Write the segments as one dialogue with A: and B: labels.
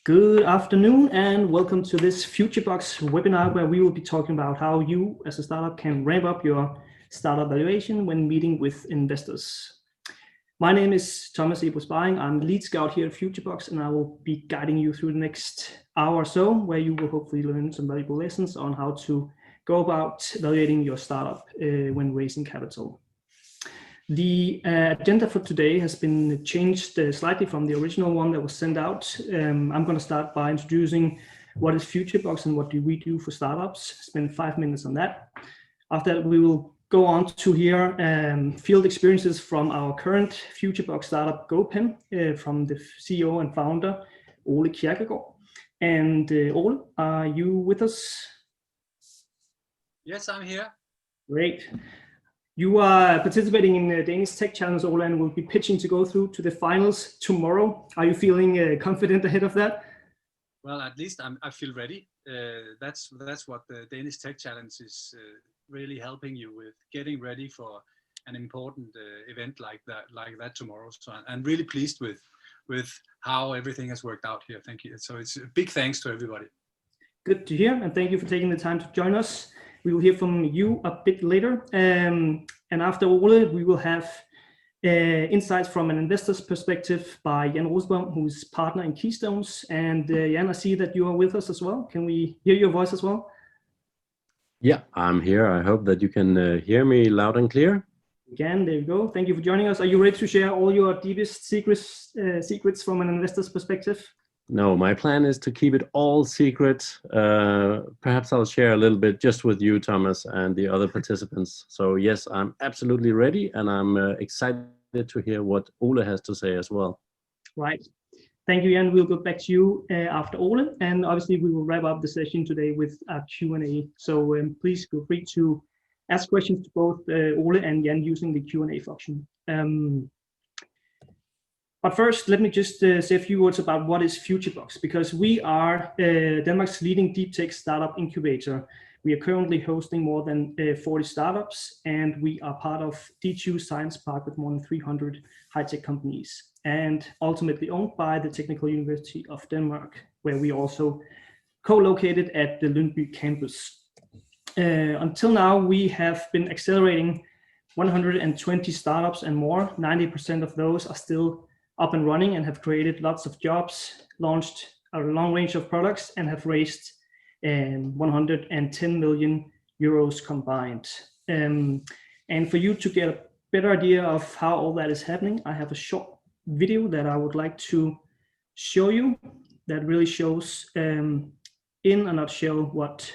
A: Good afternoon and welcome to this FutureBox webinar where we will be talking about how you as a startup can ramp up your startup valuation when meeting with investors. My name is Thomas Ebosbaring. I'm the lead scout here at FutureBox and I will be guiding you through the next hour or so where you will hopefully learn some valuable lessons on how to go about evaluating your startup when raising capital. The agenda for today has been changed slightly from the original one that was sent out. I'm going to start by introducing what is FutureBox and what do we do for startups. Spend 5 minutes on that. After that, we will go on to hear field experiences from our current FutureBox startup GoPen from the CEO and founder Ole Kierkegaard. And Ole, are you with us?
B: Yes, I'm here.
A: Great. You are participating in the Danish Tech Challenge, Ole, and will be pitching to go through to the finals tomorrow. Are you feeling confident ahead of that?
B: Well, at least I feel ready. That's what the Danish Tech Challenge is really helping you with, getting ready for an important event like that tomorrow. So I'm really pleased with how everything has worked out here. Thank you. So it's a big thanks to everybody.
A: Good to hear, and thank you for taking the time to join us. We will hear from you a bit later. And after Ole, we will have insights from an investor's perspective by Jan Rosbaum, who's partner in Keystones. And Jan, I see that you are with us as well. Can we hear your voice as well?
C: Yeah, I'm here. I hope that you can hear me loud and clear.
A: Again, there you go. Thank you for joining us. Are you ready to share all your deepest secrets from an investor's perspective?
C: No, my plan is to keep it all secret. Perhaps I'll share a little bit just with you, Thomas, and the other participants. So yes, I'm absolutely ready, and I'm excited to hear what Ole has to say as well.
A: Right. Thank you, Jan. We'll go back to you after Ole, and obviously we will wrap up the session today with a Q&A. So please feel free to ask questions to both Ole and Jan using the Q&A function. But first, let me just say a few words about what is FutureBox, because we are Denmark's leading deep tech startup incubator. We are currently hosting more than 40 startups, and we are part of D2 Science Park with more than 300 high-tech companies, and ultimately owned by the Technical University of Denmark, where we also co-located at the Lyngby campus. Until now, we have been accelerating 120 startups and more. 90% of those are still up and running and have created lots of jobs, launched a long range of products, and have raised 110 million euros combined. And for you to get a better idea of how all that is happening, I have a short video that I would like to show you that really shows in a nutshell what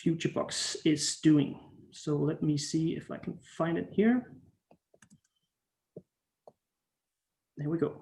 A: FutureBox is doing. So let me see if I can find it here. There we go.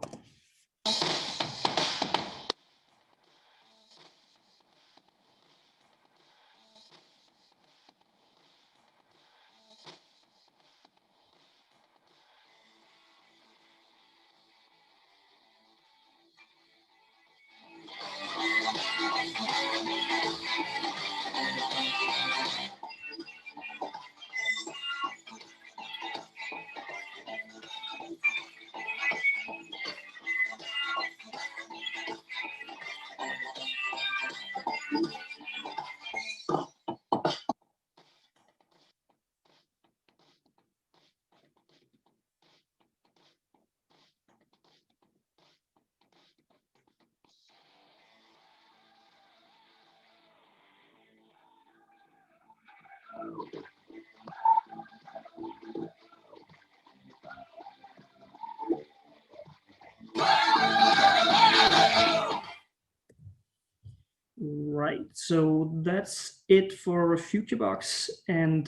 A: Right, so that's it for FutureBox, and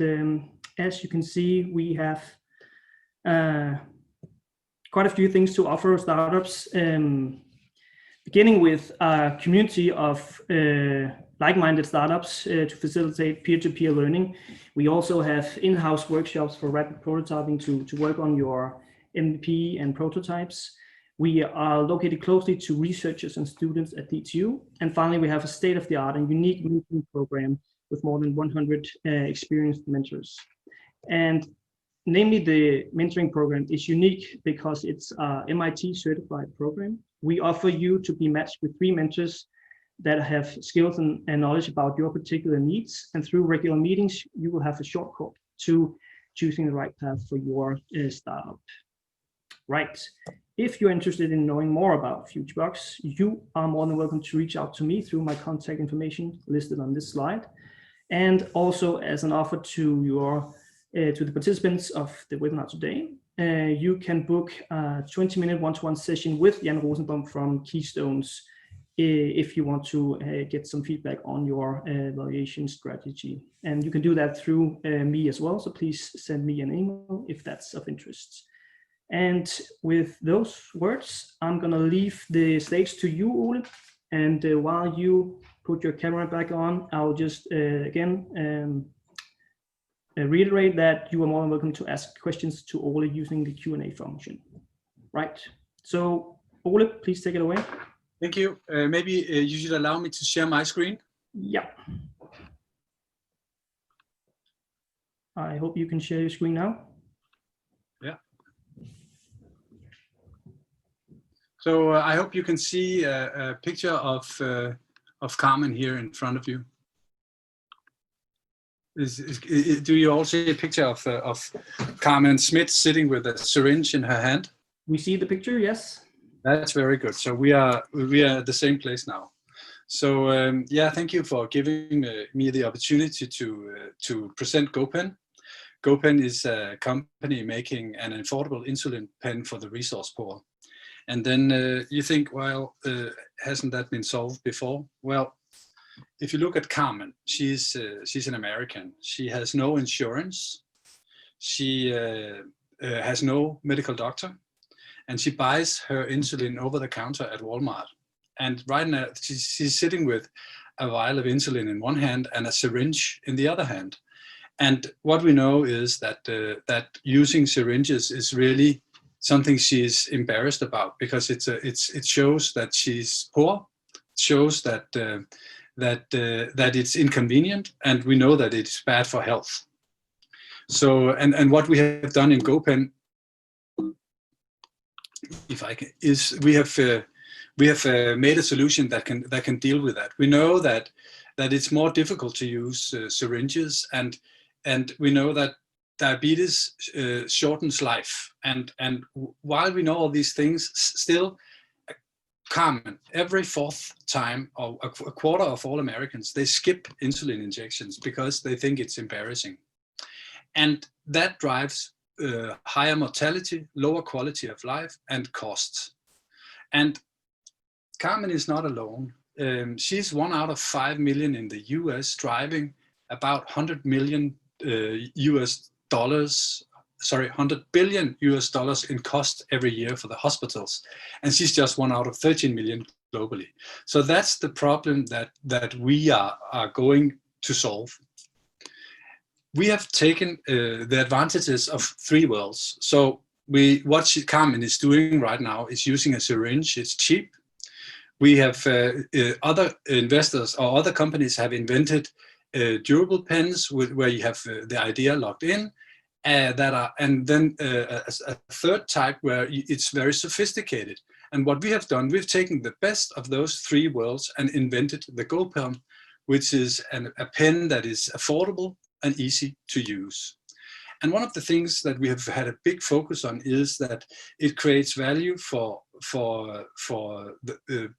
A: as you can see, we have quite a few things to offer startups, beginning with a community of like-minded startups to facilitate peer-to-peer learning. We also have in-house workshops for rapid prototyping to work on your MVP and prototypes. We are located closely to researchers and students at DTU. And finally, we have a state-of-the-art and unique mentoring program with more than 100 experienced mentors. And namely, the mentoring program is unique because it's a MIT certified program We offer you to be matched with 3 mentors that have skills and knowledge about your particular needs. And through regular meetings, you will have a shortcut to choosing the right path for your startup. Right. If you're interested in knowing more about FutureBox, you are more than welcome to reach out to me through my contact information listed on this slide. And also as an offer to your to the participants of the webinar today, you can book a 20-minute one-to-one session with Jan Rosenbaum from Keystones if you want to get some feedback on your valuation strategy. And you can do that through me as well. So please send me an email if that's of interest. And with those words, I'm going to leave the stage to you, Ole. And while you put your camera back on, I'll just again reiterate that you are more than welcome to ask questions to Ole using the Q&A function. Right. So Ole, please take it away.
B: Thank you. Maybe you should allow me to share my screen.
A: Yeah. I hope you can share your screen now.
B: Yeah. So I hope you can see a picture of Carmen here in front of you. Do you all see a picture of Carmen Smith sitting with a syringe in her hand?
A: We see the picture, yes.
B: That's very good. So we are at the same place now. So yeah, thank you for giving me the opportunity to present GoPen. GoPen is a company making an affordable insulin pen for the resource poor. And then you think, well, hasn't that been solved before? Well, if you look at Carmen, she's an American. She has no insurance. She has no medical doctor, and she buys her insulin over the counter at Walmart. And right now she's sitting with a vial of insulin in one hand and a syringe in the other hand. And what we know is that that using syringes is really something she's embarrassed about, because it shows that she's poor, shows that that it's inconvenient, and we know that it's bad for health. So and what we have done in GoPen, if I can, is we have made a solution that can deal with that. We know that it's more difficult to use syringes, and we know that diabetes shortens life. And while we know all these things, still, Carmen, every 4th time, or a quarter of all Americans, they skip insulin injections because they think it's embarrassing. And that drives higher mortality, lower quality of life, and costs. And Carmen is not alone. She's 1 out of 5 million in the US, driving about $100 billion in cost every year for the hospitals. And she's just 1 out of 13 million globally. So that's the problem that we are going to solve. We have taken the advantages of 3 worlds. So what Carmen is doing right now is using a syringe. It's cheap. We have other investors or other companies have invented durable pens where you have the idea locked in, and then a 3rd type where it's very sophisticated. And what we have done, we've taken the best of those 3 worlds and invented the GoPen, which is a pen that is affordable and easy to use. And one of the things that we have had a big focus on is that it creates value for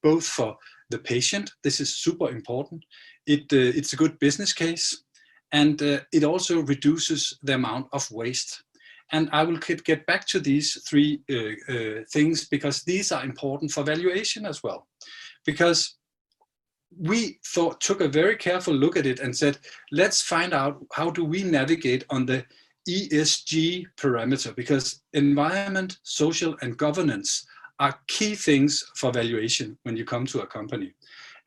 B: both for the patient. This is super important. It's a good business case, and it also reduces the amount of waste. And I will get back to these 3 things, because these are important for valuation as well. Because we took a very careful look at it and said, let's find out how do we navigate on the ESG parameter, because environment, social, and governance are key things for valuation when you come to a company.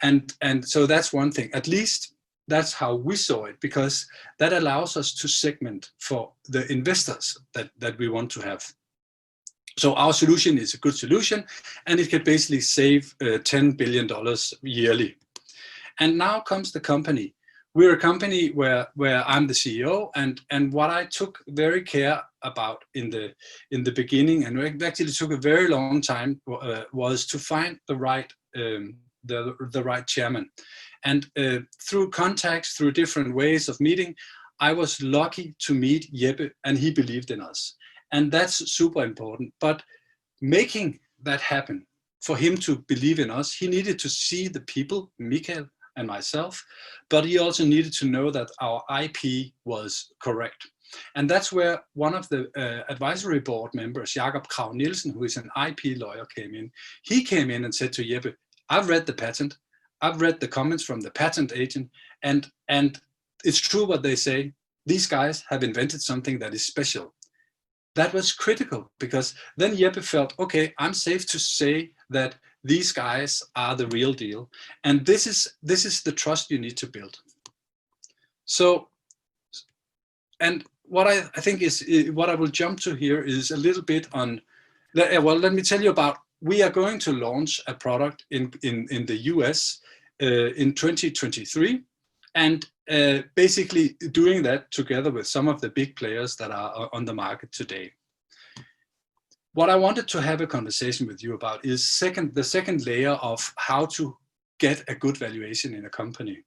B: And so that's one thing. At least that's how we saw it, because that allows us to segment for the investors that we want to have. So our solution is a good solution, and it can basically save $10 billion yearly. And now comes the company. we're a company where I'm the CEO, and what I took very care about in the beginning, and it actually took a very long time, was to find the right the right chairman. And through contacts, through different ways of meeting, I was lucky to meet Jeppe, and he believed in us. And that's super important. But making that happen, for him to believe in us, he needed to see the people, Michael and myself, but he also needed to know that our IP was correct. And that's where one of the advisory board members, Jakob Krag Nielsen, who is an IP lawyer, came in. He came in and said to Jeppe, I've read the patent, I've read the comments from the patent agent, and it's true what they say. These guys have invented something that is special. That was critical, because then Jeppe felt, okay, I'm safe to say that these guys are the real deal. And this is the trust you need to build. So, and what I think is, what I will jump to here is a little bit on, well, let me tell you about, we are going to launch a product in the US in 2023. And basically doing that together with some of the big players that are on the market today. What I wanted to have a conversation with you about is the second layer of how to get a good valuation in a company.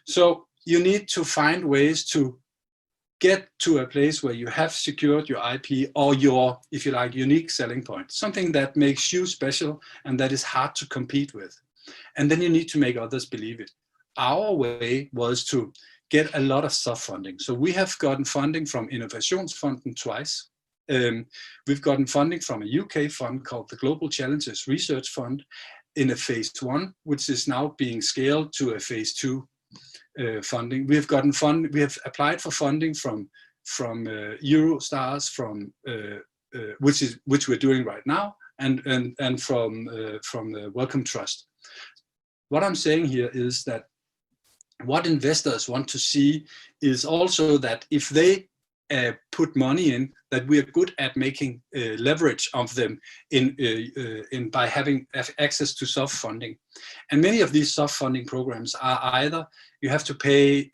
B: So you need to find ways to get to a place where you have secured your IP or your, if you like, unique selling point, something that makes you special and that is hard to compete with. And then you need to make others believe it. Our way was to get a lot of soft funding. So we have gotten funding from Valuations twice. We've gotten funding from a UK fund called the Global Challenges Research Fund in a phase 1, which is now being scaled to a phase 2 funding. We have gotten we have applied for funding from Eurostars, from which we're doing right now, and from the Wellcome Trust. What I'm saying here is that what investors want to see is also that if they put money in, that we are good at making leverage of them by having access to soft funding. And many of these soft funding programs are either you have to pay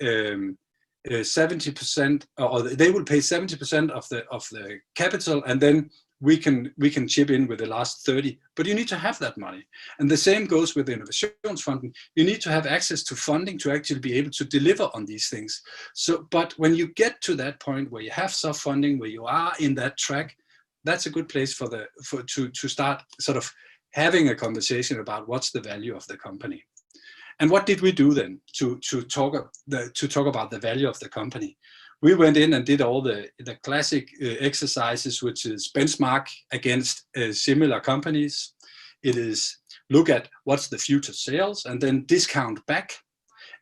B: 70%, or they will pay 70% of the capital, and then we can chip in with the last 30, but you need to have that money. And the same goes with the Valuations funding. You need to have access to funding to actually be able to deliver on these things. So, but when you get to that point where you have soft funding, where you are in that track, that's a good place to start sort of having a conversation about what's the value of the company. And what did we do then to talk about the value of the company? We went in and did all the classic exercises, which is benchmark against similar companies. It is look at what's the future sales and then discount back.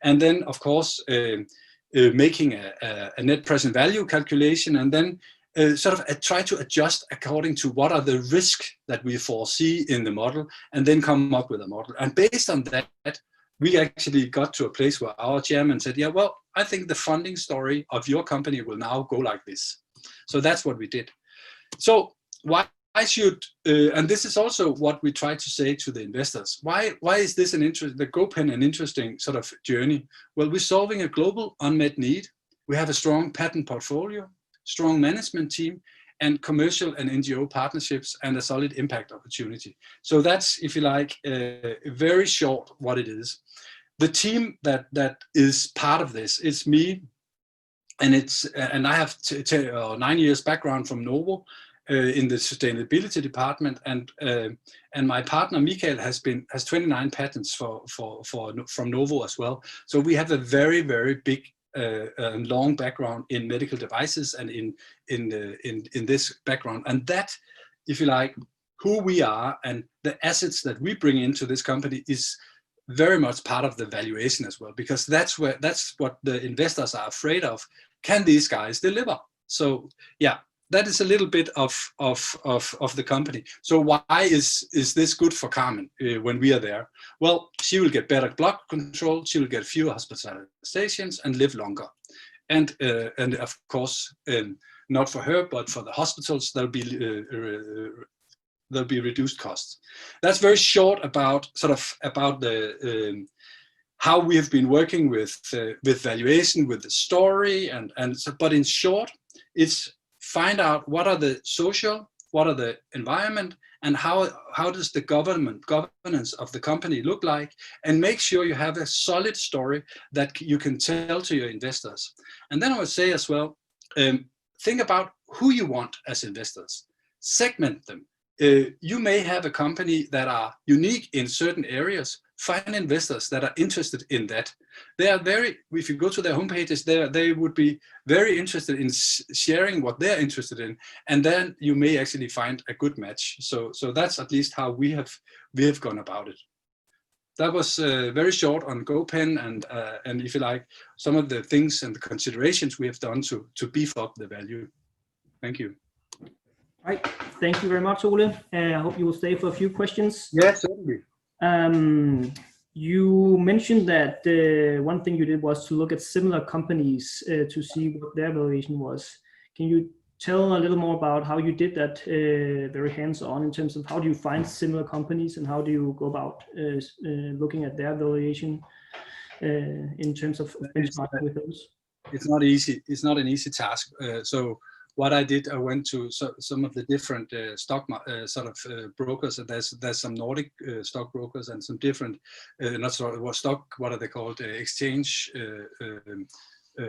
B: And then, of course, making a net present value calculation, and then sort of try to adjust according to what are the risks that we foresee in the model, and then come up with a model. And based on that, we actually got to a place where our chairman said, yeah, well, I think the funding story of your company will now go like this. So that's what we did. So why should, and this is also what we try to say to the investors, why is this the GoPen an interesting sort of journey? Well, we're solving a global unmet need. We have a strong patent portfolio, strong management team, and commercial and NGO partnerships, and a solid impact opportunity. So that's, if you like, very short what it is. The team that is part of this is me, and I have 9 years background from Novo in the sustainability department, and my partner Michael has 29 patents from Novo as well. So we have a very, very big long background in medical devices and in this background, and that, if you like, who we are and the assets that we bring into this company is very much part of the valuation as well, because that's what the investors are afraid of. Can these guys deliver? So yeah, that is a little bit of the company. So why is this good for Carmen when we are there? Well, she will get better blood control, she will get fewer hospitalizations and live longer. And of course, not for her, but for the hospitals, there'll be reduced costs. That's very short about the how we have been working with valuation, with the story, but in short, it's find out what are the social, what are the environment, and how does the governance of the company look like, and make sure you have a solid story that you can tell to your investors. And then I would say as well, think about who you want as investors, segment them. You may have a company that are unique in certain areas. Find investors that are interested in that. They are if you go to their homepages, they would be very interested in sharing what they're interested in, and then you may actually find a good match. So that's at least how we have gone about it. That was very short on GoPen, and if you like, some of the things and the considerations we have done to beef up the value. Thank you.
A: All right, thank you very much, Ole. I hope you will stay for a few questions.
B: Yes, certainly.
A: You mentioned that one thing you did was to look at similar companies to see what their valuation was. Can you tell a little more about how you did that very hands-on in terms of how do you find similar companies and how do you go about looking at their valuation in terms of benchmarking with those?
B: It's not easy. It's not an easy task. So what I did, I went to some of the different stock brokers. And there's some Nordic stock brokers and some different, what are they called? Exchange.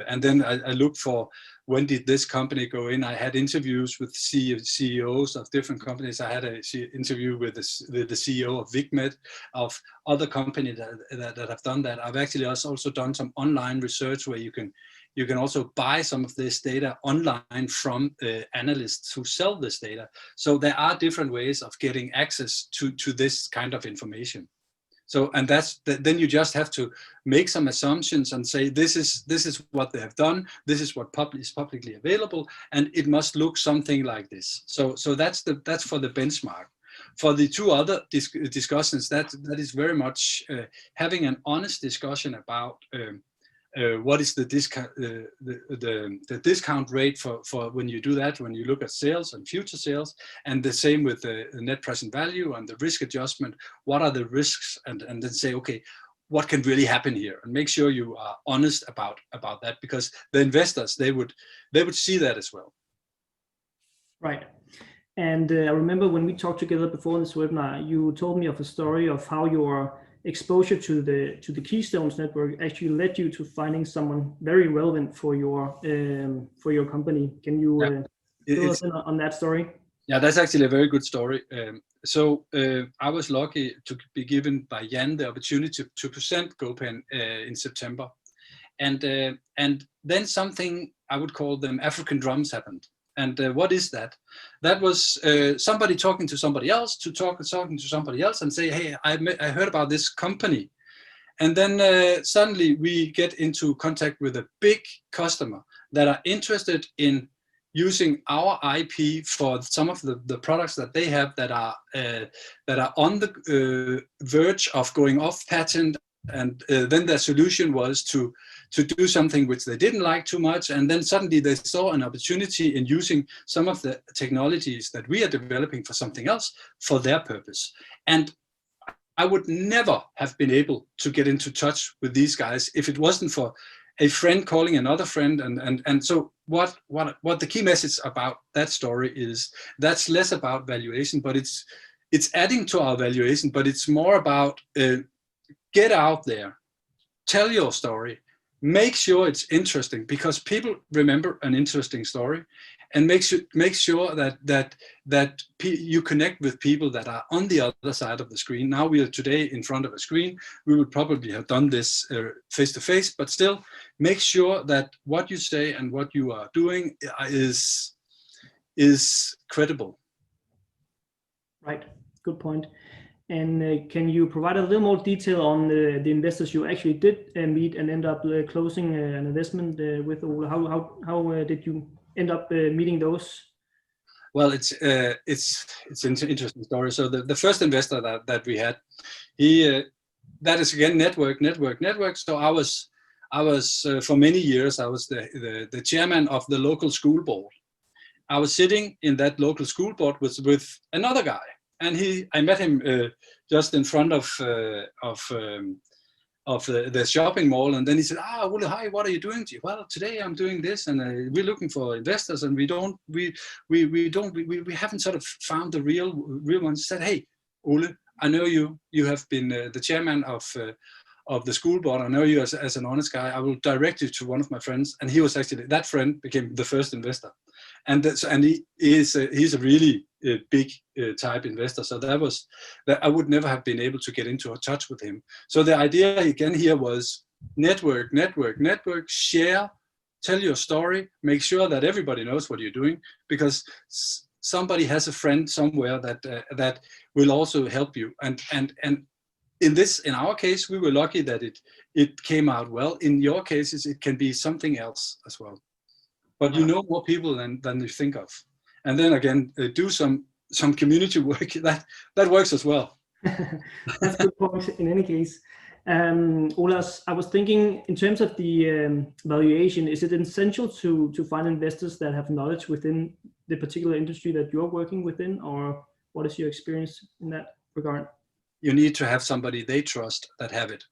B: And then I looked for when did this company go in. I had interviews with CEOs of different companies. I had an interview with the CEO of Vigmed, of other companies that have done that. I've actually also done some online research where you can also buy some of this data online from analysts who sell this data. So there are different ways of getting access to this kind of information. So, and then you just have to make some assumptions and say, this is what they have done. This is what is publicly available, and it must look something like this. So that's for the benchmark. For the two other discussions, that is very much having an honest discussion about what is the discount rate for when you do that, when you look at sales and future sales, and the same with the net present value and the risk adjustment. What are the risks, and then say, okay, what can really happen here, and make sure you are honest about that, because the investors, they would see that as well.
A: Right. And I remember when we talked together before this webinar, you told me of a story of how your exposure to the Keystones network actually led you to finding someone very relevant for your company. Can you fill us in on that story?
B: Yeah, that's actually a very good story. So I was lucky to be given by Jan the opportunity to present GoPen in September, and then something I would call them African drums happened. And what is that? That was somebody talking to somebody else, talking to somebody else, and say, hey, I heard about this company. And then suddenly we get into contact with a big customer that are interested in using our IP for some of the products that they have that are on the verge of going off patent. And then their solution was to do something which they didn't like too much. And then suddenly they saw an opportunity in using some of the technologies that we are developing for something else for their purpose. And I would never have been able to get into touch with these guys if it wasn't for a friend calling another friend. And so what the key message about that story is, that's less about valuation, but it's adding to our valuation, but it's more about get out there, tell your story, make sure it's interesting, because people remember an interesting story, and make sure that you connect with people that are on the other side of the screen. Now we are today in front of a screen. We would probably have done this face to face, but still make sure that what you say and what you are doing is credible.
A: Right, good point. And can you provide a little more detail on the investors you actually did meet and end up closing an investment with? How did you end up meeting those?
B: Well, it's an interesting story. So the first investor that we had, that is again network. So I was for many years I was the chairman of the local school board. I was sitting in that local school board with another guy. And I met him just in front of the shopping mall, and then he said, Ole, hi, what are you doing? Well, today I'm doing this, and we're looking for investors, and we haven't sort of found the real ones. He said, hey, Ole, I know you have been the chairman of the school board. I know you as an honest guy. I will direct you to one of my friends. And he was actually, that friend became the first investor. And he's a really big type investor. So that I would never have been able to get into a touch with him. So the idea again here was network, share, tell your story, make sure that everybody knows what you're doing, because somebody has a friend somewhere that will also help you. And in our case, we were lucky that it came out well. In your cases, it can be something else as well. But you know more people than you think of. And then again, do some community work. That works as well.
A: That's a good point in any case. Olas, I was thinking in terms of the valuation, is it essential to find investors that have knowledge within the particular industry that you're working within, or what is your experience in that regard?
B: You need to have somebody they trust that have it.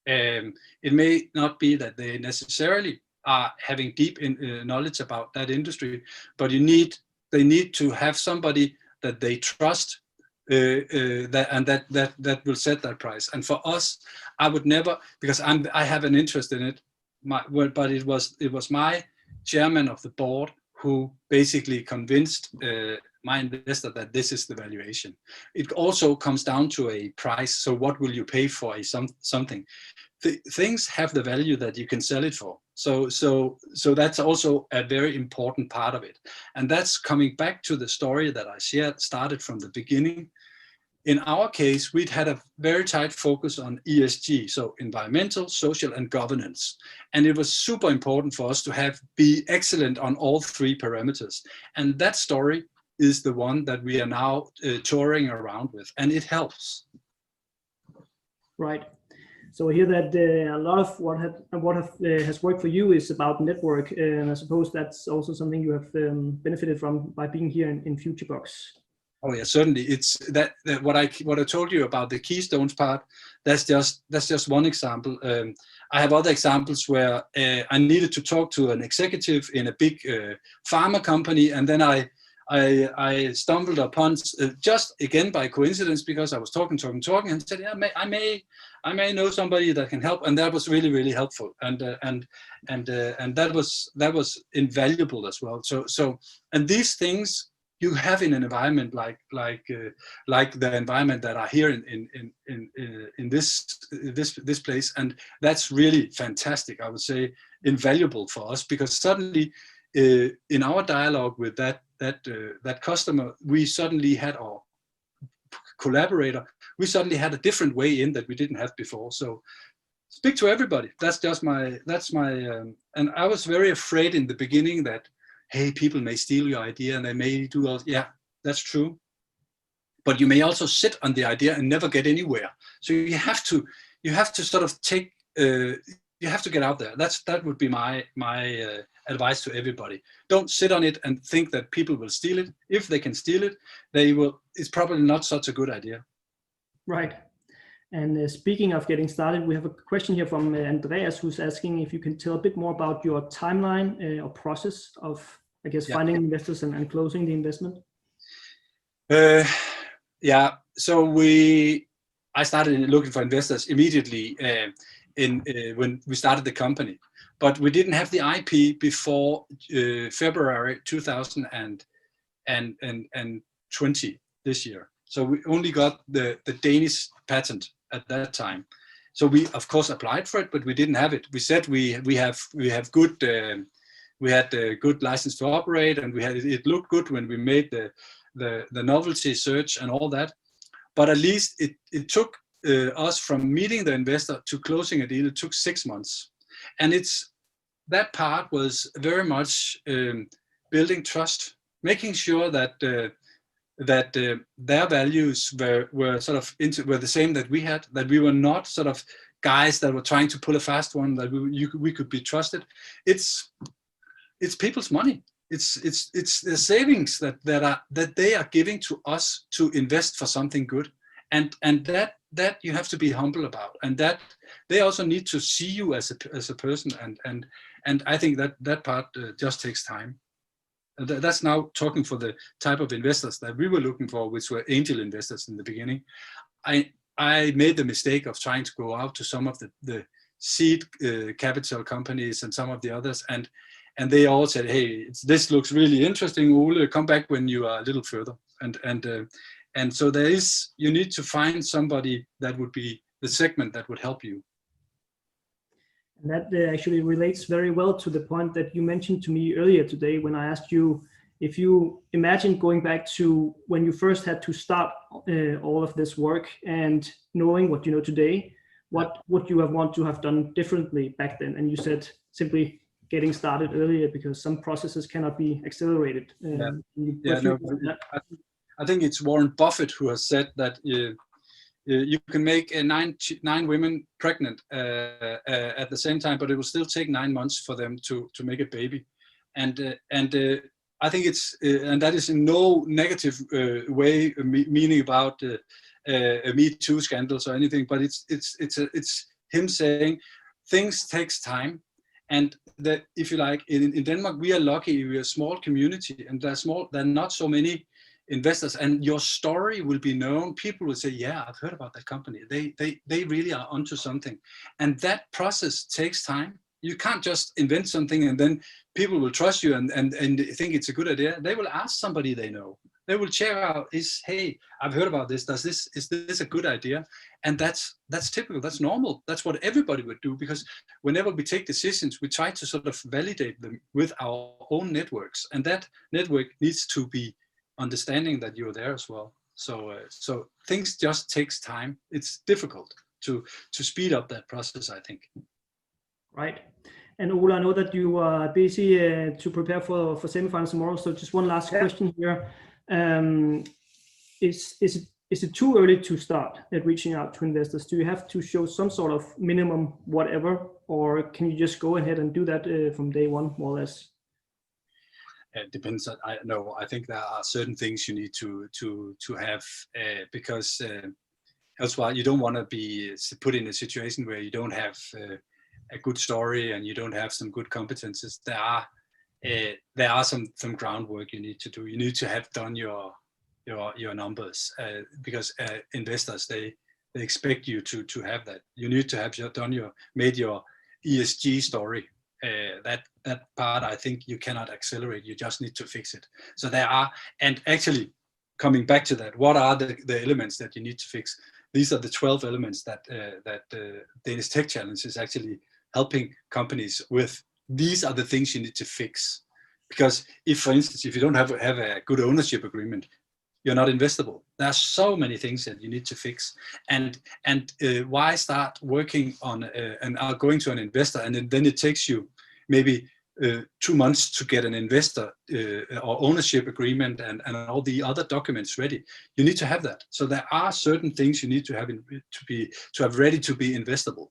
B: It may not be that they necessarily are having deep knowledge about that industry, but they need to have somebody that they trust that will set that price. And for us, I would never, because I have an interest in it, but it was my chairman of the board who basically convinced my investor that this is the valuation. It also comes down to a price. So what will you pay for something? Things have the value that you can sell it for. So that's also a very important part of it. And that's coming back to the story that I started from the beginning. In our case, we'd had a very tight focus on ESG, so environmental, social, and governance. And it was super important for us to be excellent on all three parameters. And that story is the one that we are now touring around with, and it helps.
A: Right. So I hear that a lot of what has worked for you is about network, and I suppose that's also something you have benefited from by being here in FutureBox.
B: Oh yeah, certainly. It's that what I told you about the Keystones part. That's just one example. I have other examples where I needed to talk to an executive in a big pharma company, and then I stumbled upon just again by coincidence, because I was talking, and said, yeah, I may know somebody that can help, and that was really, really helpful, and that was invaluable as well. So and these things you have in an environment like the environment that are here in this place, and that's really fantastic. I would say invaluable for us, because suddenly in our dialogue with that customer, we suddenly had our collaborator. We suddenly had a different way in that we didn't have before. So speak to everybody. That's my. And I was very afraid in the beginning that, hey, people may steal your idea and they may do all. Yeah, that's true. But you may also sit on the idea and never get anywhere. So you have to sort of take. You have to get out there. That would be my advice to everybody. Don't sit on it and think that people will steal it. If they can steal it, they will. It's probably not such a good idea. Right.
A: And speaking of getting started, we have a question here from Andreas, who's asking if you can tell a bit more about your timeline or process of, I guess, finding investors and closing the investment.
B: Yeah. So I started looking for investors immediately when we started the company, but we didn't have the IP before February 2020 this year. So we only got the Danish patent at that time. So we of course applied for it, but we didn't have it. We said we have good we had a good license to operate, and it looked good when we made the novelty search and all that. But at least it took us from meeting the investor to closing a deal. It took 6 months, and that part was very much building trust, making sure that their values were sort of were the same that we had, that we were not sort of guys that were trying to pull a fast one, that we could be trusted. It's people's money. It's the savings that they are giving to us to invest for something good, and that you have to be humble about, and that they also need to see you as a person, and I think that part just takes time. That's now talking for the type of investors that we were looking for, which were angel investors in the beginning. I made the mistake of trying to go out to some of the seed capital companies and some of the others, and they all said, hey, this looks really interesting, Ole, come back when you are a little further. And so you need to find somebody that would be the segment that would help you.
A: And that actually relates very well to the point that you mentioned to me earlier today when I asked you if you imagine going back to when you first had to start all of this work and knowing what you know today, what would you have want to have done differently back then? And you said simply getting started earlier because some processes cannot be accelerated.
B: I think it's Warren Buffett who has said that you can make 9 women pregnant at the same time, but it will still take 9 months for them to make a baby. And I think it's and that is in no negative way meaning about Me Too scandals or anything, but it's him saying things takes time, and that if you like in Denmark we are lucky, we are a small community, and there are not so many investors, and your story will be known. People will say, yeah, I've heard about that company. They really are onto something. And that process takes time. You can't just invent something and then people will trust you and think it's a good idea. They will ask somebody they know. They will check out, hey, I've heard about this. Is this a good idea? And that's typical, that's normal. That's what everybody would do, because whenever we take decisions, we try to sort of validate them with our own networks. And that network needs to be understanding that you're there as well. So things just takes time. It's difficult to speed up that process, I think.
A: Right. And Ole, I know that you are busy to prepare for semifinals tomorrow. So just one last question here. Is it too early to start at reaching out to investors? Do you have to show some sort of minimum whatever, or can you just go ahead and do that from day one, more or less?
B: It depends. I think there are certain things you need to have because elsewise you don't want to be put in a situation where you don't have a good story and you don't have some good competences. There are some groundwork you need to do. You need to have done your numbers because investors they expect you to have that. You need to have made your ESG story. That part I think you cannot accelerate. You just need to fix it. So and actually coming back to that, what are the elements that you need to fix? These are the 12 elements that Danish Tech Challenge is actually helping companies with. These are the things you need to fix, because for instance, if you don't have a good ownership agreement, you're not investable. There are so many things that you need to fix, and why start working on and going to an investor, and then it takes you maybe 2 months to get an investor or ownership agreement and all the other documents ready. You need to have that. So there are certain things you need to have to have ready to be investable.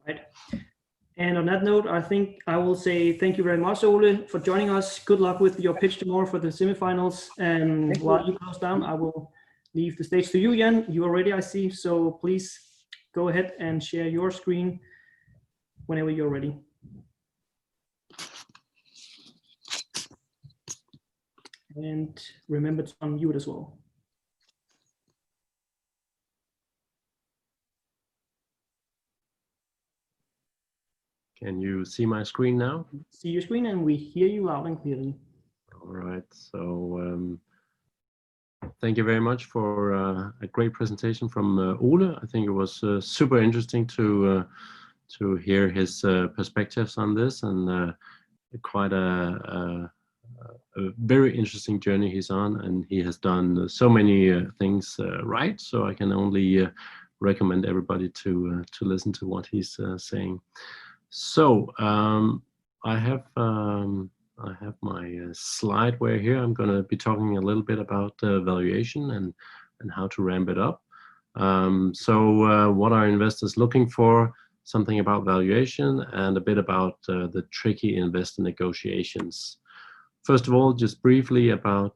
B: Right.
A: And on that note, I think I will say thank you very much, Ole, for joining us. Good luck with your pitch tomorrow for the semifinals. And while you close down, I will leave the stage to you, Jan. You are ready, I see. So please go ahead and share your screen whenever you're ready. And remember to unmute as well.
C: Can you see my screen now?
A: See your screen and we hear you loud and clearly.
C: All right. So thank you very much for a great presentation from Ole. I think it was super interesting to hear his perspectives on this, and quite a very interesting journey he's on, and he has done so many things right. So I can only recommend everybody to listen to what he's saying. So I have my slide where here I'm going to be talking a little bit about valuation and how to ramp it up. So what are investors looking for? Something about valuation and a bit about the tricky investor negotiations. First of all, just briefly about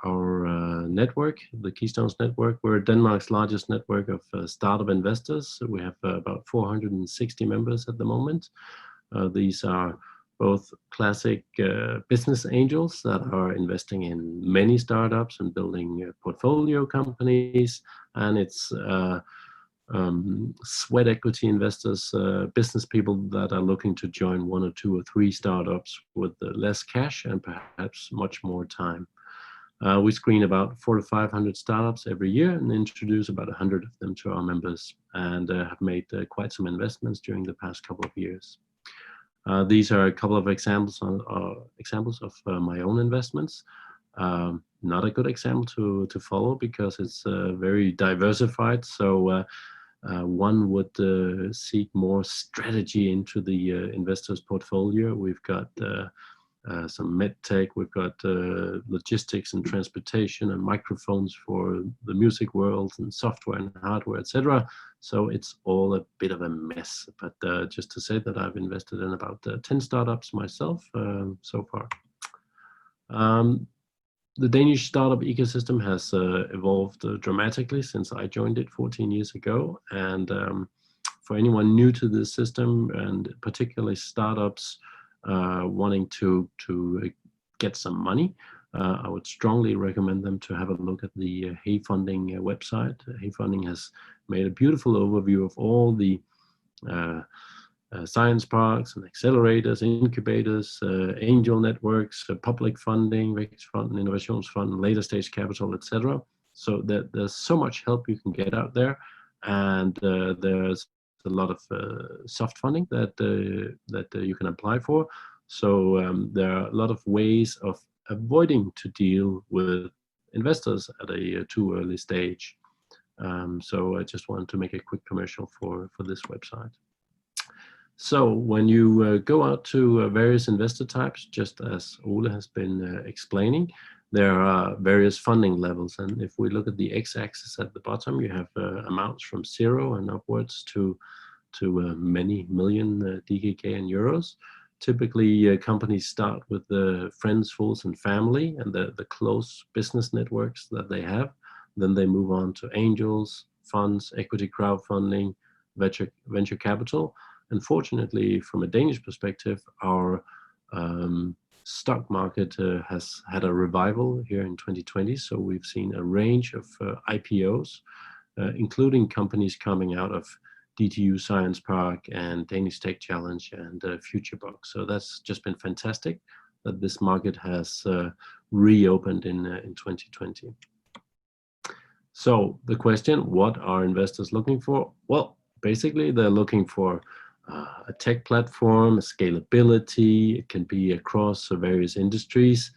C: our network, the Keystones network. We're Denmark's largest network of startup investors. We have about 460 members at the moment. These are both classic business angels that are investing in many startups and building portfolio companies, and it's sweat equity investors, business people that are looking to join 1 or 2 or 3 startups with less cash and perhaps much more time. We screen about 400 to 500 startups every year and introduce about 100 of them to our members, and have made quite some investments during the past couple of years. These are a couple of examples of my own investments. Not a good example to follow because it's very diversified. So one would seek more strategy into the investor's portfolio. We've got some med tech, we've got logistics and transportation and microphones for the music world and software and hardware, etc. So it's all a bit of a mess. But just to say that I've invested in about 10 startups myself so far. The Danish startup ecosystem has evolved dramatically since I joined it 14 years ago. And for anyone new to this system, and particularly startups wanting to get some money, I would strongly recommend them to have a look at the Hey Funding website. Hey Funding has made a beautiful overview of all the science parks and accelerators, incubators, angel networks, public funding, Valuations, Innovations Fund, later stage capital, etc. So there's so much help you can get out there, and there's a lot of soft funding that you can apply for. So there are a lot of ways of avoiding to deal with investors at a too early stage. So I just wanted to make a quick commercial for this website. So when you go out to various investor types, just as Ole has been explaining, there are various funding levels. And if we look at the x-axis at the bottom, you have amounts from 0 and upwards to many million DKK and euros. Typically, companies start with the friends, fools, and family and the close business networks that they have. Then they move on to angels, funds, equity crowdfunding, venture capital. Unfortunately, from a Danish perspective, our stock market has had a revival here in 2020. So we've seen a range of IPOs, including companies coming out of DTU Science Park and Danish Tech Challenge and FutureBox. So that's just been fantastic that this market has reopened in 2020. So the question, what are investors looking for? Well, basically they're looking for a tech platform, a scalability. It can be across various industries.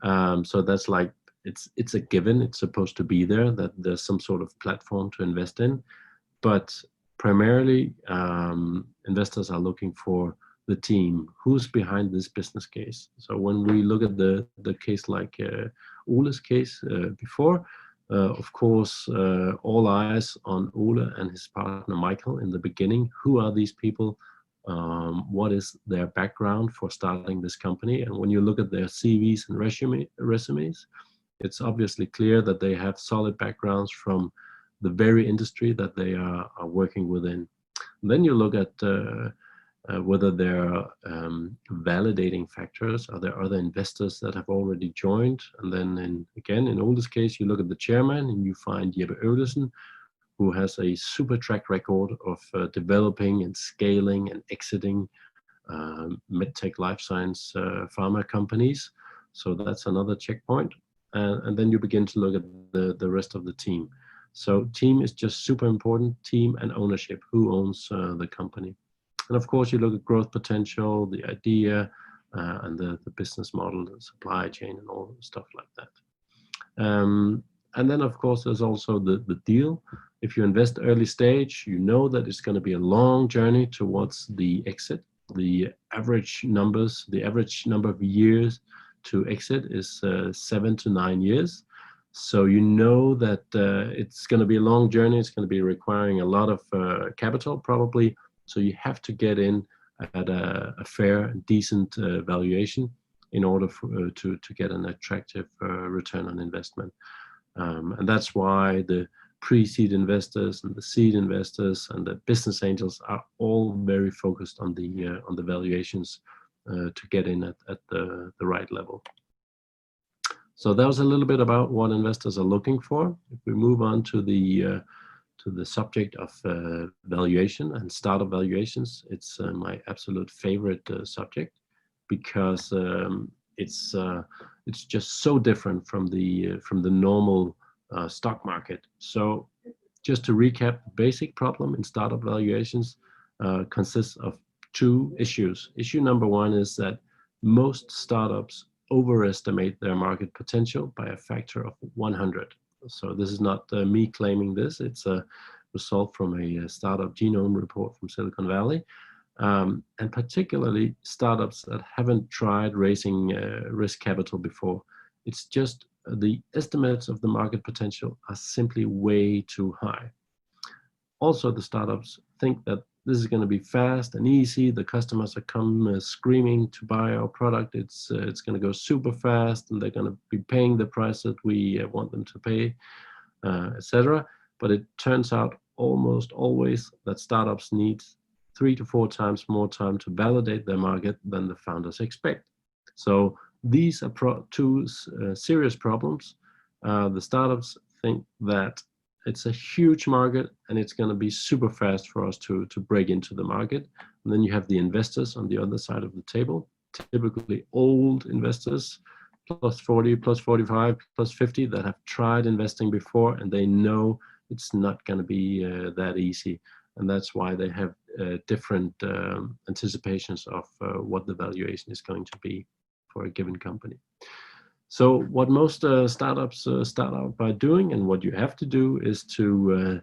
C: So that's like, it's a given. It's supposed to be there, that there's some sort of platform to invest in. But primarily, investors are looking for the team. Who's behind this business case? So when we look at the case like Ole's case before, of course, all eyes on Ole and his partner Michael in the beginning. Who are these people? What is their background for starting this company? And when you look at their CVs and resumes, it's obviously clear that they have solid backgrounds from the very industry that they are working within. And then you look at whether there are validating factors. Are there other investors that have already joined? And then again, in Ole's case, you look at the chairman and you find Jeppe Øvlesen, who has a super track record of developing and scaling and exiting medtech life science pharma companies. So that's another checkpoint. And then you begin to look at the rest of the team. So team is just super important, team and ownership, who owns the company. And of course, you look at growth potential, the idea, and the business model, the supply chain, and all stuff like that. And then, of course, there's also the deal. If you invest early stage, you know that it's going to be a long journey towards the exit. The average number of years to exit is 7 to 9 years. So you know that it's going to be a long journey. It's going to be requiring a lot of capital, probably. So you have to get in at a fair, decent valuation. in order to get an attractive return on investment. And that's why the pre-seed investors and the seed investors and the business angels are all very focused on the valuations to get in at the right level. So that was a little bit about what investors are looking for. If we move on to the subject of valuation and startup valuations, it's my absolute favorite subject, because it's just so different from the normal stock market. So just to recap, the basic problem in startup valuations consists of two issues. Issue number one is that most startups overestimate their market potential by a factor of 100. So this is not me claiming this. It's a result from a startup genome report from Silicon Valley. And particularly startups that haven't tried raising risk capital before. It's just the estimates of the market potential are simply way too high. Also, the startups think that this is going to be fast and easy. The customers are come screaming to buy our product. It's going to go super fast, and they're going to be paying the price that we want them to pay, etc. But it turns out almost always that startups need 3 to 4 times more time to validate their market than the founders expect. So these are two serious problems. The startups think that it's a huge market and it's going to be super fast for us to break into the market. And then you have the investors on the other side of the table, typically old investors, plus 40, plus 45, plus 50, that have tried investing before, and they know it's not going to be that easy. And that's why they have different anticipations of what the valuation is going to be for a given company. So what most startups start out by doing, and what you have to do, is to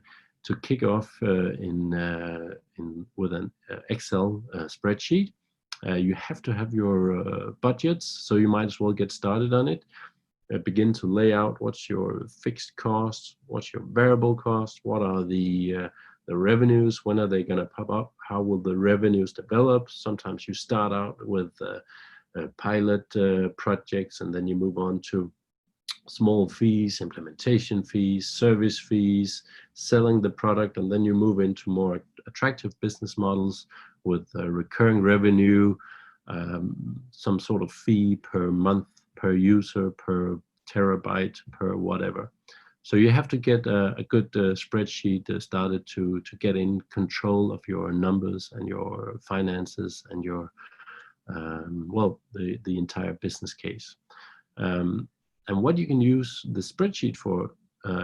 C: kick off with an Excel spreadsheet. You have to have your budgets, so you might as well get started on it. Begin to lay out what's your fixed costs, what's your variable costs, what are the revenues, when are they going to pop up, how will the revenues develop. Sometimes you start out with pilot projects, and then you move on to small fees, implementation fees, service fees, selling the product, and then you move into more attractive business models with recurring revenue, some sort of fee per month, per user, per terabyte, per whatever. So you have to get a good spreadsheet started to get in control of your numbers and your finances and your the entire business case. And what you can use the spreadsheet for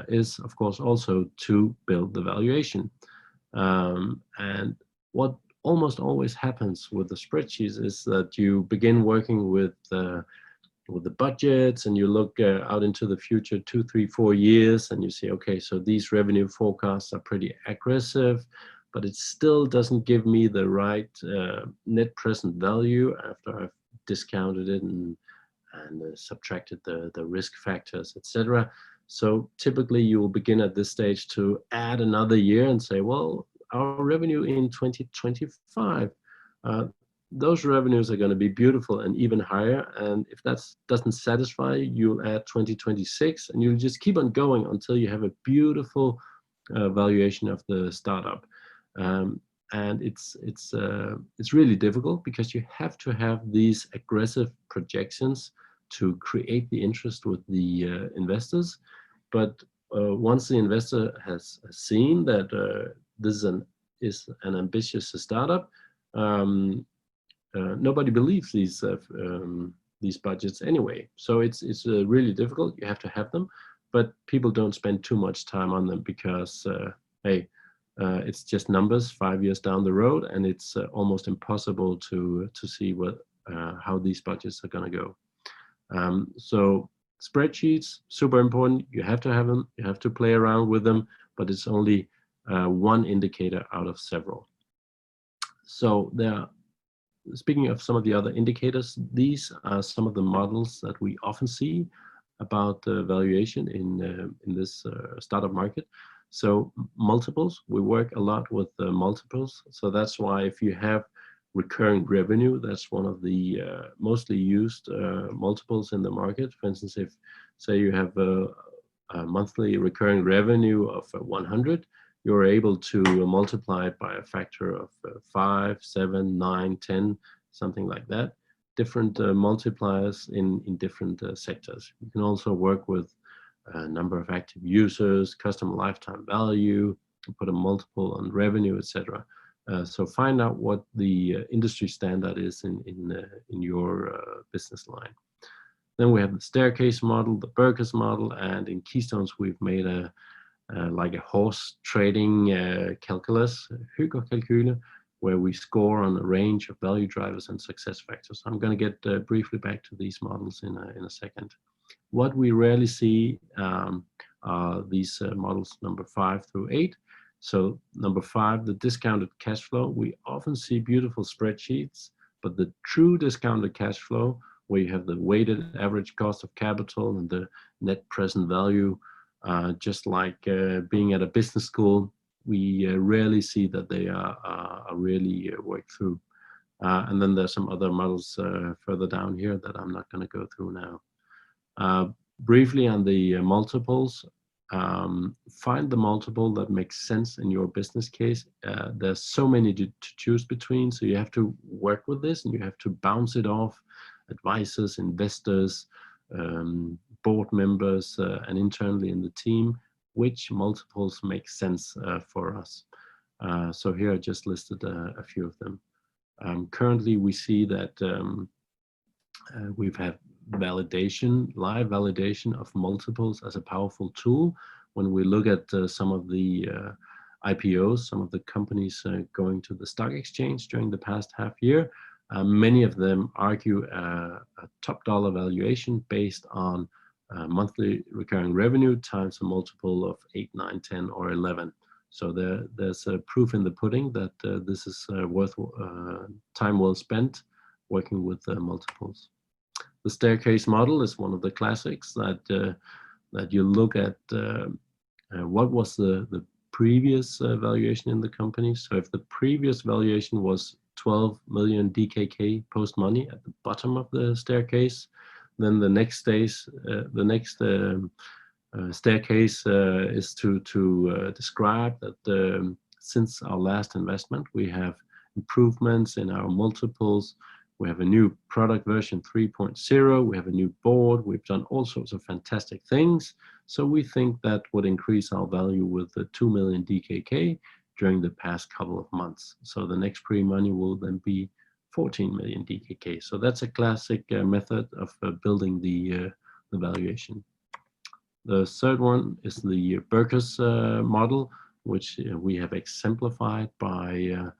C: is, of course, also to build the valuation. And what almost always happens with the spreadsheets is that you begin working with the budgets, and you look out into the future 2, 3, 4 years, and you say, okay, so these revenue forecasts are pretty aggressive, but it still doesn't give me the right net present value after I've discounted it and subtracted the risk factors, etc. So typically you will begin at this stage to add another year and say, well, our revenue in 2025, those revenues are going to be beautiful and even higher. And if that doesn't satisfy, you'll add 2026, and you'll just keep on going until you have a beautiful valuation of the startup. And it's really difficult, because you have to have these aggressive projections to create the interest with the investors. But once the investor has seen that this is an ambitious startup, nobody believes these budgets anyway. So it's really difficult. You have to have them, but people don't spend too much time on them, because hey, it's just numbers 5 years down the road, and it's almost impossible to see how these budgets are going to go. So spreadsheets, super important. You have to have them. You have to play around with them, but it's only one indicator out of several. So speaking of some of the other indicators, these are some of the models that we often see about valuation in this startup market. So multiples, we work a lot with multiples. So that's why if you have recurring revenue. That's one of the mostly used multiples in the market. For instance, if say you have a monthly recurring revenue of 100, you're able to multiply it by a factor of 5, 7, 9, 10, something like that. Different multipliers in different sectors. You can also work with a number of active users, customer lifetime value, put a multiple on revenue, etc. So find out what the industry standard is in your business line. Then we have the staircase model, the Berkus model, and in Keystones we've made a like a horse trading calculus, Hygerkalkyle, where we score on a range of value drivers and success factors. I'm going to get briefly back to these models in a second. What we rarely see are these models number 5 through 8. So number 5, the discounted cash flow. We often see beautiful spreadsheets, but the true discounted cash flow, where you have the weighted average cost of capital and the net present value, just like being at a business school, we rarely see that they are really worked through. And then there's some other models further down here that I'm not going to go through now. Briefly on the multiples, find the multiple that makes sense in your business case. There's so many to choose between, so you have to work with this and you have to bounce it off advisors, investors, board members, and internally in the team, which multiples make sense for us. So here I just listed a few of them. Currently we see that we've had validation, live validation of multiples as a powerful tool. When we look at some of the IPOs, some of the companies going to the stock exchange during the past half year, many of them argue a top dollar valuation based on monthly recurring revenue times a multiple of 8, 9, 10, or 11. So there's proof in the pudding that this is worth time well spent working with multiples. The staircase model is one of the classics that you look at what was the previous valuation in the company. So if the previous valuation was 12 million DKK post money at the bottom of the staircase, then the next staircase is to describe that since our last investment, we have improvements in our multiples. We have a new product version 3.0. We have a new board. We've done all sorts of fantastic things. So we think that would increase our value with 2 million DKK during the past couple of months. So the next pre-money will then be 14 million DKK. So that's a classic method of building the valuation. The third one is the Berkus model, which we have exemplified by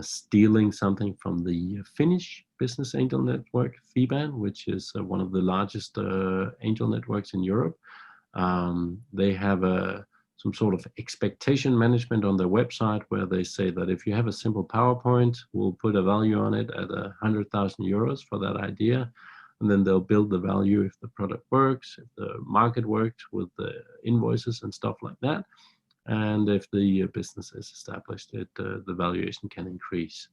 C: stealing something from the Finnish business angel network, FIBAN, which is one of the largest angel networks in Europe. They have some sort of expectation management on their website where they say that if you have a simple PowerPoint, we'll put a value on it at 100,000 euros for that idea. And then they'll build the value if the product works, if the market works with the invoices and stuff like that. And if the business is established, the valuation can increase.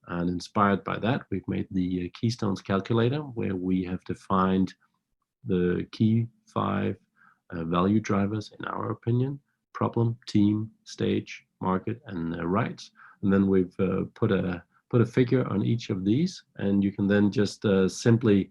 C: And inspired by that, we've made the Keystones Calculator, where we have defined the key 5 value drivers, in our opinion: problem, team, stage, market, and rights. And then we've put a figure on each of these, and you can then just simply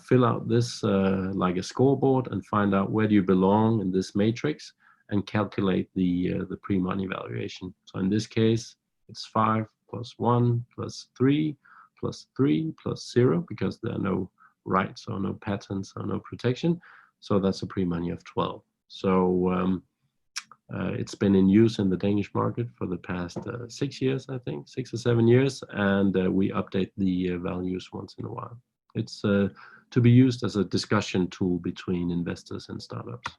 C: fill out this like a scoreboard and find out where do you belong in this matrix and calculate the pre-money valuation. So in this case, it's 5 plus 1 plus 3 plus 3 plus 0, because there are no rights or no patents or no protection. So that's a pre-money of 12. So it's been in use in the Danish market for the past 6 years, I think, 6 or 7 years, and we update the values once in a while. It's to be used as a discussion tool between investors and startups.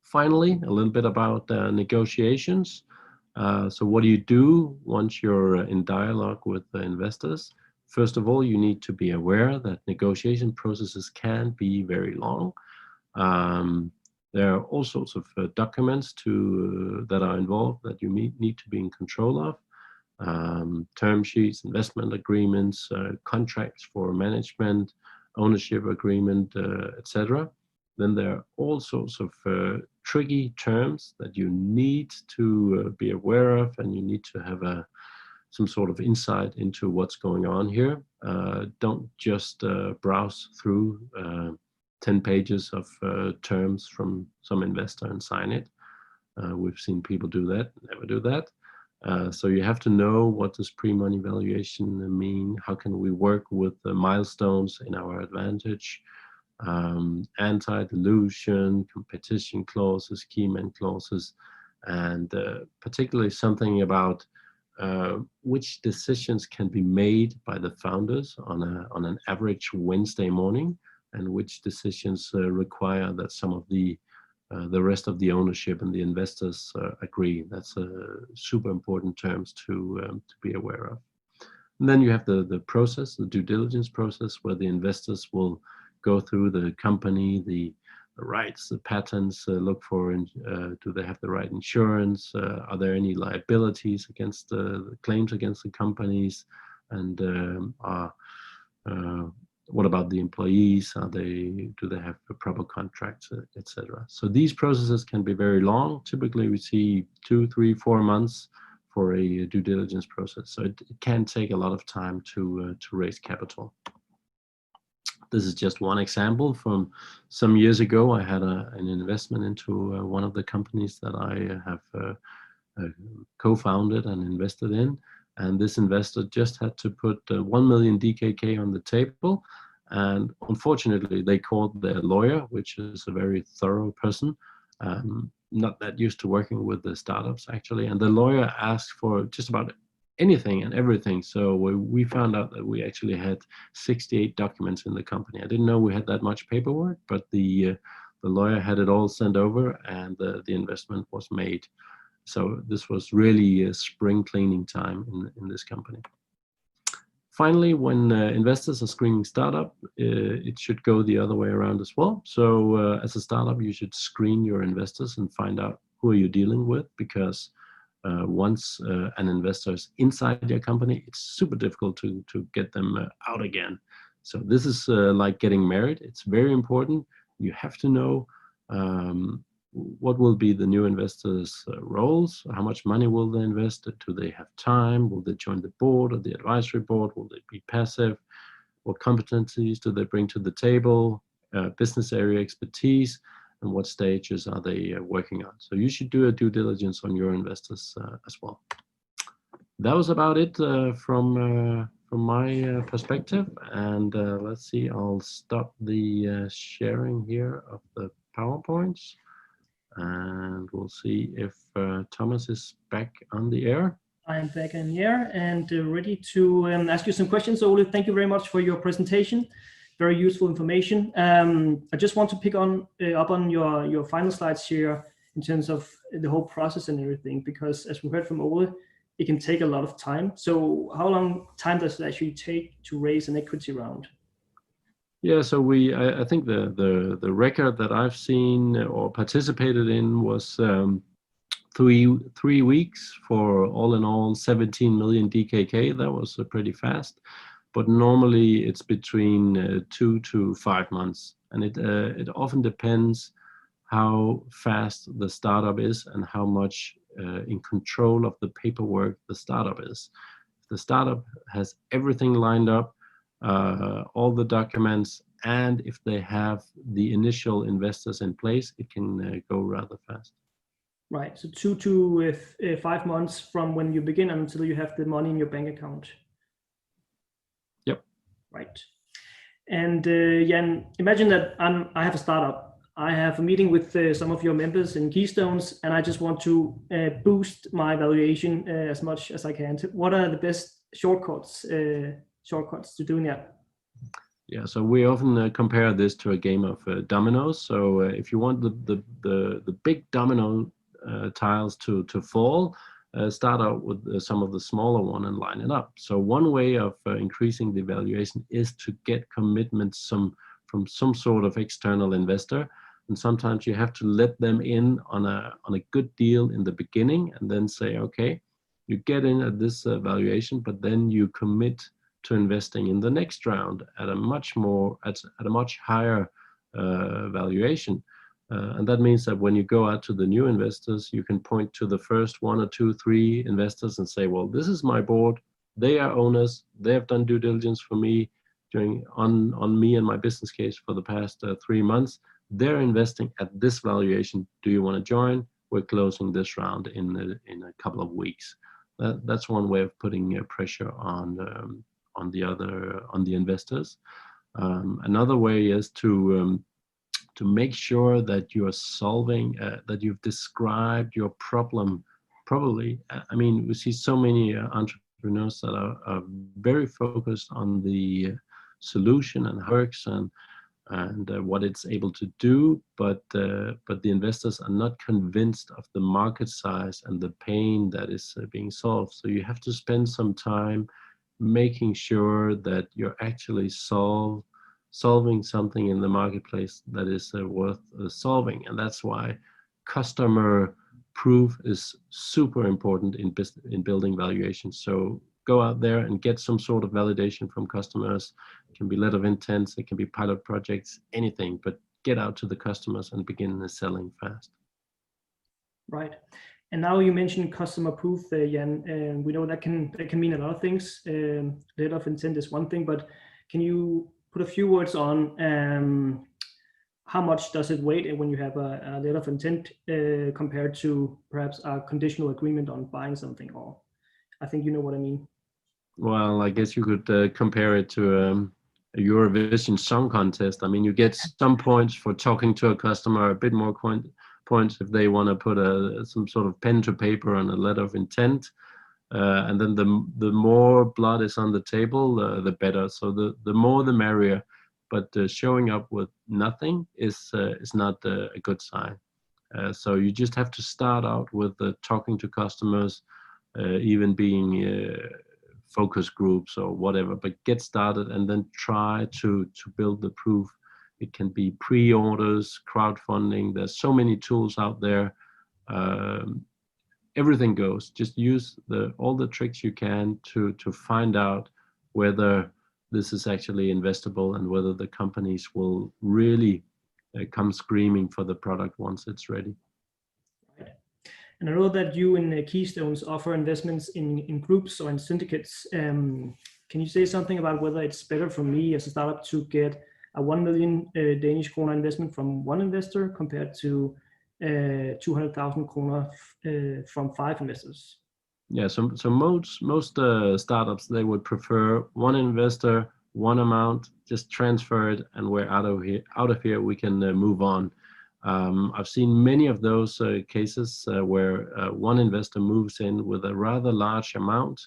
C: Finally, a little bit about negotiations. So what do you do once you're in dialogue with the investors? First of all, you need to be aware that negotiation processes can be very long. There are all sorts of documents that are involved that you need to be in control of. term sheets, investment agreements, contracts for management, ownership agreement, etc. Then there are all sorts of tricky terms that you need to be aware of, and you need to have some sort of insight into what's going on here. Don't just browse through 10 pages of terms from some investor and sign it. We've seen people do that, never do that. So you have to know, what does pre-money valuation mean? How can we work with the milestones in our advantage? Anti-dilution, competition clauses, key man clauses, and particularly something about which decisions can be made by the founders on an average Wednesday morning, and which decisions require that some of the rest of the ownership and the investors agree. That's super important terms to be aware of. And then you have the process, the due diligence process, where the investors will go through the company, the rights, the patents, look for, do they have the right insurance? Are there any liabilities against the claims against the companies? And what about the employees? Do they have a proper contracts, etc.? So these processes can be very long. Typically, we see 2, 3, 4 months for a due diligence process. So it can take a lot of time to raise capital. This is just one example from some years ago. I had an investment into one of the companies that I have co-founded and invested in. And this investor just had to put 1 million DKK on the table. And unfortunately, they called their lawyer, which is a very thorough person, not that used to working with the startups, actually. And the lawyer asked for just about anything and everything. So we found out that we actually had 68 documents in the company. I didn't know we had that much paperwork, but the lawyer had it all sent over, and the investment was made. So this was really a spring cleaning time in this company. Finally, when investors are screening startup, it should go the other way around as well. So as a startup, you should screen your investors and find out who are you dealing with, because once an investor is inside your company, it's super difficult to get them out again. So this is like getting married. It's very important. You have to know what will be the new investors' roles, how much money will they invest, do they have time, will they join the board or the advisory board, will they be passive, what competencies do they bring to the table, business area expertise, and what stages are they working on. So you should do a due diligence on your investors as well. That was about it from my perspective. And let's see, I'll stop the sharing here of the PowerPoints. And we'll see if Thomas is back on the air.
A: I am back in the air and ready to ask you some questions. Ole, thank you very much for your presentation. Very useful information. I just want to pick up on your final slides here in terms of the whole process and everything, because as we heard from Ole, it can take a lot of time. So how long time does it actually take to raise an equity round?
C: Yeah, so I think the record that I've seen or participated in was 3 weeks for all in all 17 million DKK. That was pretty fast, but normally it's between 2 to 5 months, and it often depends how fast the startup is and how much in control of the paperwork the startup is. If the startup has everything lined up, all the documents, and if they have the initial investors in place, it can go rather fast.
A: Right, so 2 to 5 months from when you begin until you have the money in your bank account.
C: Yep.
A: Right. And Jan, imagine that I have a startup. I have a meeting with some of your members in Keystones, and I just want to boost my valuation as much as I can. What are the best shortcuts to doing that?
C: Yeah, so we often compare this to a game of dominoes. So if you want the big domino tiles to fall, start out with some of the smaller one and line it up. So one way of increasing the valuation is to get commitments from some sort of external investor. And sometimes you have to let them in on a good deal in the beginning, and then say, okay, you get in at this valuation, but then you commit to investing in the next round at a much higher valuation. And that means that when you go out to the new investors, you can point to the first 1 or 2, 3 investors and say, well, this is my board. They are owners. They have done due diligence for me on me and my business case for the past 3 months. They're investing at this valuation. Do you want to join? We're closing this round in a couple of weeks. That's one way of putting pressure on the investors. Another way is to make sure that you are solving, that you've described your problem properly. I mean, we see so many entrepreneurs that are very focused on the solution and how it works and what it's able to do, but the investors are not convinced of the market size and the pain that is being solved. So you have to spend some time making sure that you're actually solving something in the marketplace that is worth solving. And that's why customer proof is super important in building valuations. So go out there and get some sort of validation from customers. It can be letter of intent, it can be pilot projects, anything, but get out to the customers and begin selling fast.
A: Right. And now you mentioned customer proof, Jan, and we know that can mean a lot of things. Letter of intent is one thing, but can you put a few words on how much does it weigh when you have a letter of intent compared to perhaps a conditional agreement on buying something? Or I think you know what I mean. Well,
C: I guess you could compare it to a Eurovision Song Contest. I mean, you get some points for talking to a customer, a bit more points if they want to put some sort of pen to paper on a letter of intent. And then the more blood is on the table, the better. So the more the merrier. But showing up with nothing is not a good sign. So you just have to start out with talking to customers, even being focus groups or whatever. But get started and then try to build the proof. It can be pre-orders, crowdfunding. There's so many tools out there. Everything goes. Just use all the tricks you can to find out whether this is actually investable and whether the companies will really come screaming for the product once it's ready.
A: Right. And I know that you in Keystones offer investments in groups or in syndicates. Can you say something about whether it's better for me as a startup to get a 1 million Danish kroner investment from one investor compared to 200,000 kroner from 5 investors?
C: Yeah, so most startups, they would prefer one investor, one amount, just transfer it, and we're out of here. We can move on. I've seen many of those cases where one investor moves in with a rather large amount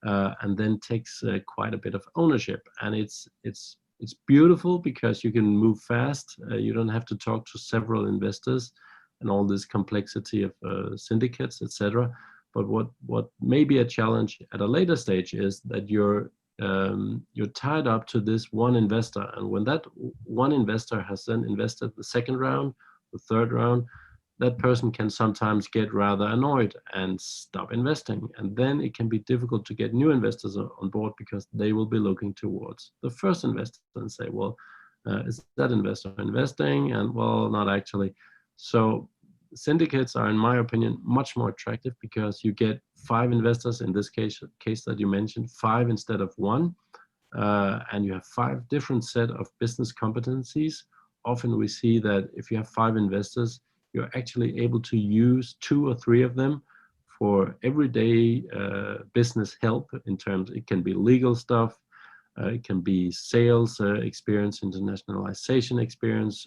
C: and then takes quite a bit of ownership, and it's beautiful because you can move fast. You don't have to talk to several investors and all this complexity of syndicates, etc. But what may be a challenge at a later stage is that you're tied up to this one investor, and when that one investor has then invested the second round, the third round, that person can sometimes get rather annoyed and stop investing, and then it can be difficult to get new investors on board because they will be looking towards the first investor and say, well, is that investor investing? And well, not actually. So syndicates are, in my opinion, much more attractive because you get 5 investors, in this case that you mentioned, 5 instead of 1, and you have 5 different set of business competencies. Often we see that if you have 5 investors, you're actually able to use 2 or 3 of them for everyday business help. In terms, it can be legal stuff, it can be sales experience, internationalization experience,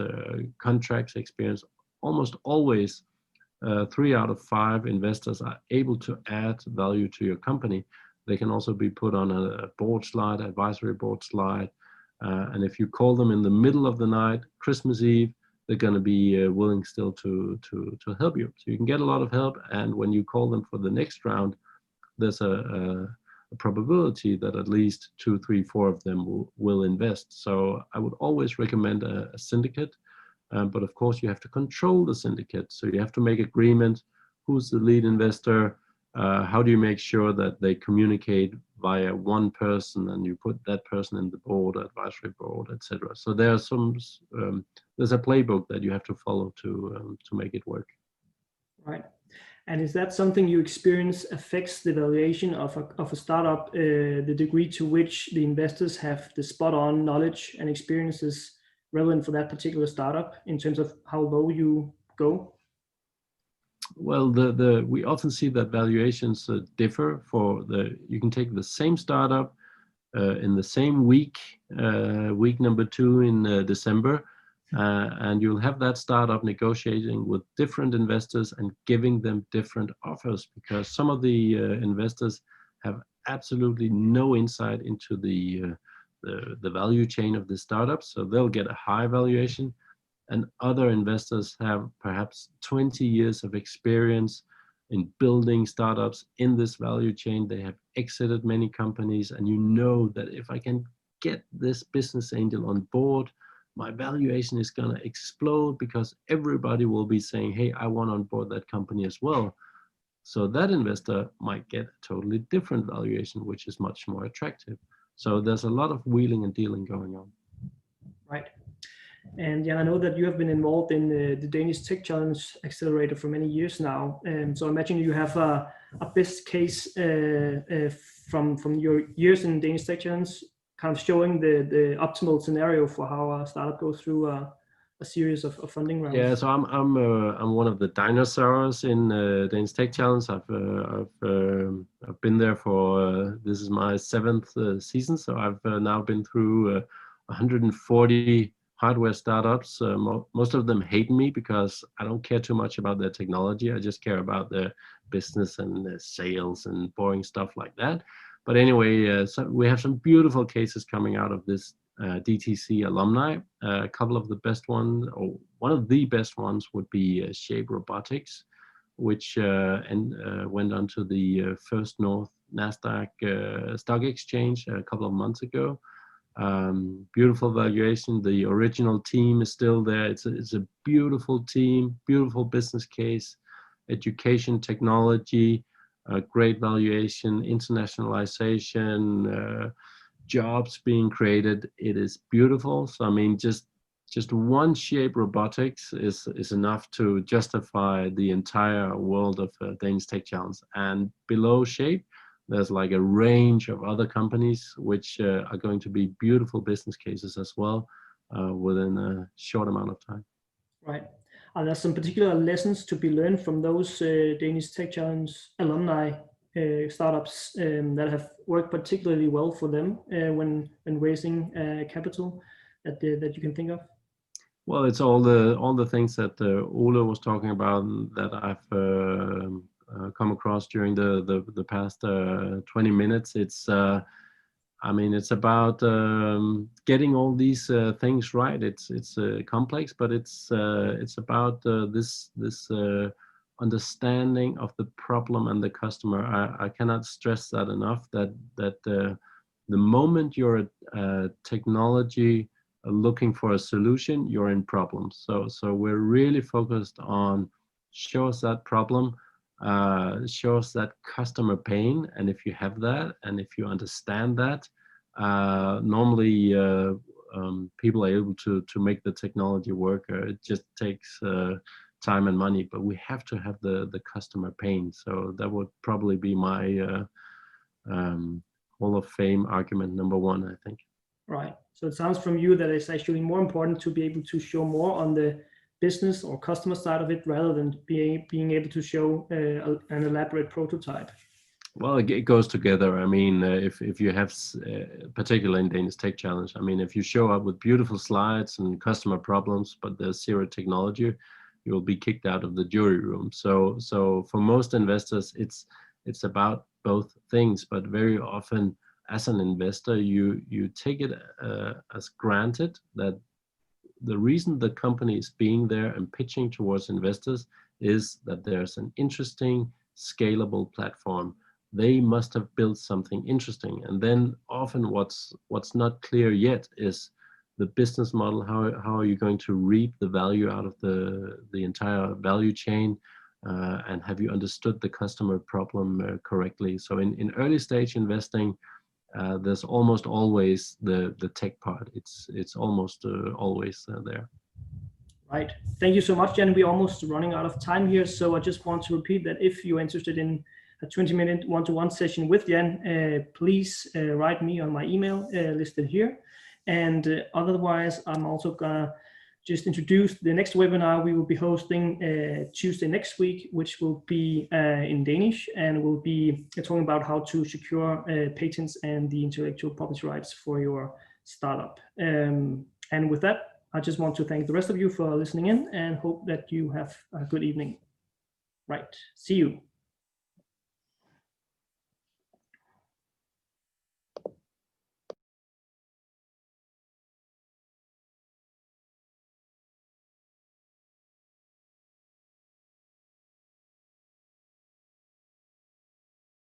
C: contracts experience. Almost always 3 out of 5 investors are able to add value to your company. They can also be put on a board slide, advisory board slide. And if you call them in the middle of the night, Christmas Eve, they're going to be willing still to help you. So you can get a lot of help. And when you call them for the next round, there's a probability that at least 2, 3, 4 of them will invest. So I would always recommend a syndicate. But of course, you have to control the syndicate. So you have to make agreement. Who's the lead investor? How do you make sure that they communicate via one person and you put that person in the board, advisory board, etc. So there are there's a playbook that you have to follow to make it work.
A: Right. And is that something you experience affects the valuation of a startup, the degree to which the investors have the spot on knowledge and experiences relevant for that particular startup in terms of how low you go?
C: Well, we often see that valuations differ you can take the same startup in the same week number 2 in December, and you'll have that startup negotiating with different investors and giving them different offers, because some of the investors have absolutely no insight into the value chain of the startup, so they'll get a high valuation. And other investors have perhaps 20 years of experience in building startups in this value chain. They have exited many companies, and you know that if I can get this business angel on board, my valuation is going to explode, because everybody will be saying, hey, I want on board that company as well. So that investor might get a totally different valuation, which is much more attractive. So there's a lot of wheeling and dealing going on.
A: Right. And yeah, I know that you have been involved in the Danish Tech Challenge Accelerator for many years now. So I imagine you have a best case from your years in Danish Tech Challenge, kind of showing the optimal scenario for how a startup goes through a series of funding rounds.
C: Yeah, so I'm one of the dinosaurs in Danish Tech Challenge. I've been there for this is my 7th season, so I've now been through 140 hardware startups. Most of them hate me because I don't care too much about their technology. I just care about their business and their sales and boring stuff like that. But anyway, so we have some beautiful cases coming out of this DTC alumni. A couple of the best ones, or one of the best ones, would be Shape Robotics, which went onto the First North Nasdaq stock exchange a couple of months ago. Beautiful valuation. The original team is still there. It's a beautiful team, beautiful business case, education, technology, great valuation, internationalization, jobs being created. It is beautiful. So I mean, just one Shape Robotics is enough to justify the entire world of Danish Tech Challenge. And below Shape, there's like a range of other companies which are going to be beautiful business cases as well within a short amount of time.
A: Right. Are there some particular lessons to be learned from those Danish Tech Challenge alumni startups that have worked particularly well for them when raising capital that you can think of?
C: Well, it's all the things that Ole was talking about that I've come across during the past 20 minutes. It's I mean, it's about getting all these things right. It's complex, but it's about this understanding of the problem and the customer. I cannot stress that enough. That the moment you're a technology looking for a solution, you're in problems. So we're really focused on show us that problem, show us that customer pain, and if you have that, and if you understand that, normally people are able to make the technology work. It just takes time and money, but we have to have the customer pain. So that would probably be my Hall of Fame argument number 1, I think. Right.
A: So it sounds from you that it's actually more important to be able to show more on the business or customer side of it rather than being able to show an elaborate prototype.
C: Well, it goes together. I mean, if you have, particularly in Danish Tech Challenge, I mean, if you show up with beautiful slides and customer problems, but there's zero technology, you will be kicked out of the jury room. So for most investors, it's about both things, but very often as an investor, you take it as granted that the reason the company is being there and pitching towards investors is that there's an interesting, scalable platform. They must have built something interesting. And then often what's not clear yet is the business model. How are you going to reap the value out of the entire value chain? and have you understood the customer problem correctly? So in early stage investing, there's almost always the tech part. It's almost always there.
A: Right. Thank you so much, Jan. We're almost running out of time here. So I just want to repeat that if you're interested in a 20-minute one-to-one session with Jan, please write me on my email listed here. And otherwise, I'm also gonna just introduce the next webinar we will be hosting Tuesday next week, which will be in Danish, and we'll be talking about how to secure patents and the intellectual property rights for your startup. And with that, I just want to thank the rest of you for listening in and hope that you have a good evening. Right. See you.